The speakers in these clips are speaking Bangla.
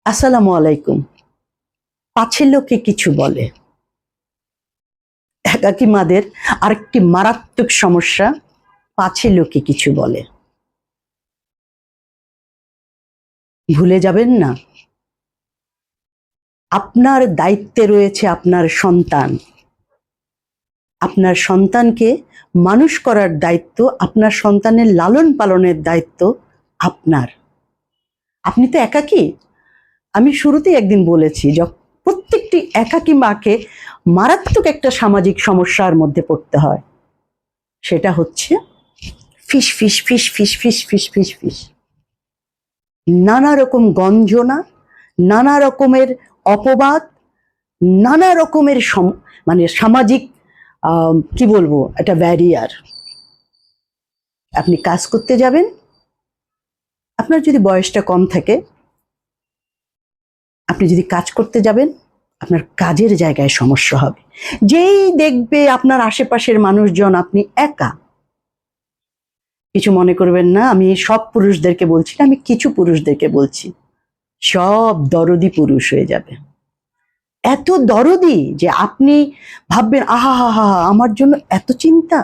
আসসালামু আলাইকুম। পাছে লোকে কিছু বলে। একাকী মাদের আরেকটি মারাত্মক সমস্যা, পাছে লোকে কিছু বলে। ভুলে যাবেন না, আপনার দায়িত্বে রয়েছে আপনার সন্তান। আপনার সন্তানকে মানুষ করার দায়িত্ব, আপনার সন্তানের লালন পালনের দায়িত্ব আপনার। আপনি তো একাকী। আমি শুরুতেই একদিন বলেছি, প্রত্যেকটি একাকী মাকে মারাত্মক একটা সামাজিক সমস্যার মধ্যে পড়তে হয়। সেটা হচ্ছে ফিস ফিস ফিস ফিস ফিস ফিস ফিস ফিস, নানা রকম গঞ্জনা, নানা রকমের অপবাদ, নানা রকমের মানে সামাজিক কি বলবো, একটা ব্যারিয়ার। আপনি কাজ করতে যাবেন, আপনার যদি বয়সটা কম থাকে, আপনি যদি কাজ করতে যাবেন, আপনার কাজের জায়গায় সমস্যা হবে। যেই দেখবে আপনার আশেপাশের মানুষজন আপনি একা, কিছু মনে করবেন না, আমি সব পুরুষদেরকে বলছি না, আমি কিছু পুরুষদেরকে বলছি, সব দরদি পুরুষ হয়ে যাবে। এত দরদি যে আপনি ভাববেন, আহা হা হা, আমার জন্য এত চিন্তা।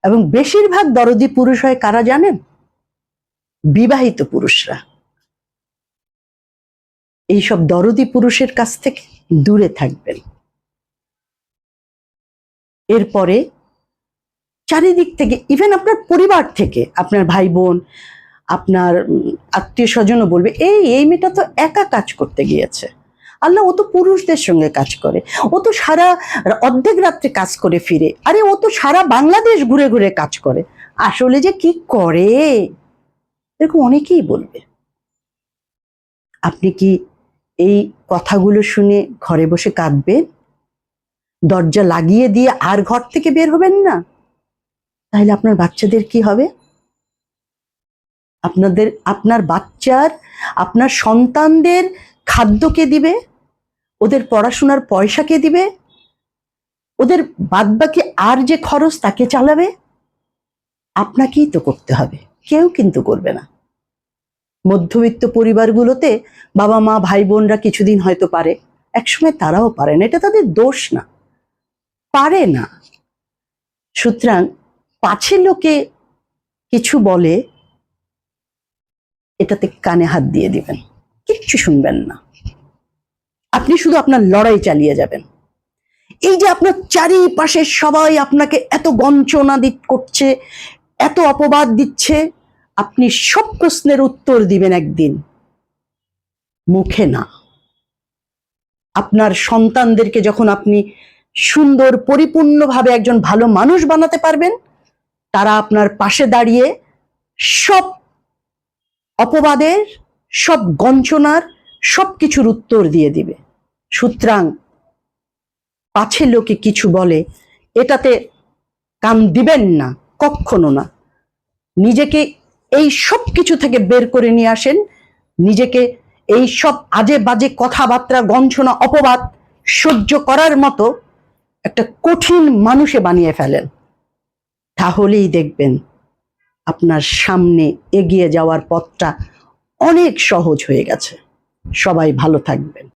এবং বেশিরভাগ দরদি পুরুষ হয় কারা জানেন? বিবাহিত পুরুষরা। এইসব দরদি পুরুষের কাছ থেকে দূরে থাকবেন। এরপরে চারিদিক থেকে, ইভেন আপনার পরিবার থেকে, আপনার ভাই বোন, আপনার আত্মীয় স্বজনও বলবে, এই মেয়েটা তো একা কাজ করতে গিয়েছে। আল্লাহ, ও তো পুরুষদের সঙ্গে কাজ করে, ও তো সারা অর্ধেক রাত্রে কাজ করে ফিরে, আরে ও তো সারা বাংলাদেশ ঘুরে ঘুরে কাজ করে, আসলে যে কি করে, এরকম অনেকেই বলবে। আপনি কি এই কথাগুলো শুনে ঘরে বসে কাঁদবেন? দরজা লাগিয়ে দিয়ে আর ঘর থেকে বের হবেন না? তাহলে আপনার বাচ্চাদের কি হবে? আপনার বাচ্চার, আপনার সন্তানদের খাদ্য কে দিবে? ওদের পড়াশোনার পয়সা কে দিবে? ওদের বাদবাকি আর যে খরচ তাকে চালাবে? আপনাকেই তো করতে হবে, কেউ কিন্তু করবে না। মধ্যবিত্ত পরিবারগুলোতে বাবা মা ভাই বোনরা কিছুদিন হয়তো পারে, একসময় তারাও পারে না, এটা তাদের দোষ না, পারে না। সুতরাং পাছে লোকে কিছু বলে, এটাতে কানে হাত দিয়ে দিবেন, কিচ্ছু শুনবেন না। আপনি শুধু আপনার লড়াই চালিয়ে যাবেন। এই যে আপনার চারিপাশে সবাই আপনাকে এত গঞ্চনা করছে, এত অপবাদ দিচ্ছে, আপনি সব প্রশ্নের উত্তর দিবেন একদিন, মুখে না। আপনার সন্তানদেরকে যখন আপনি সুন্দর পরিপূর্ণভাবে একজন ভালো মানুষ বানাতে পারবেন, তারা আপনার পাশে দাঁড়িয়ে সব অপবাদের, সব গঞ্চনার, সবকিছুর উত্তর দিয়ে দিবে। সুতরাং পাছে লোকে কিছু বলে, এটাতে কান দিবেন না, কখনো না। নিজেকে এই সব কিছু থেকে বের করে নিয়ে আসেন, নিজেকে এই সব আজে বাজে কথাবার্তা, গঞ্চনা, অপবাদ সহ্য করার মতো একটা কঠিন মানুষে বানিয়ে ফেলেন। তাহলেই দেখবেন আপনার সামনে এগিয়ে যাওয়ার পথটা অনেক সহজ হয়ে গেছে। সবাই ভালো থাকবেন।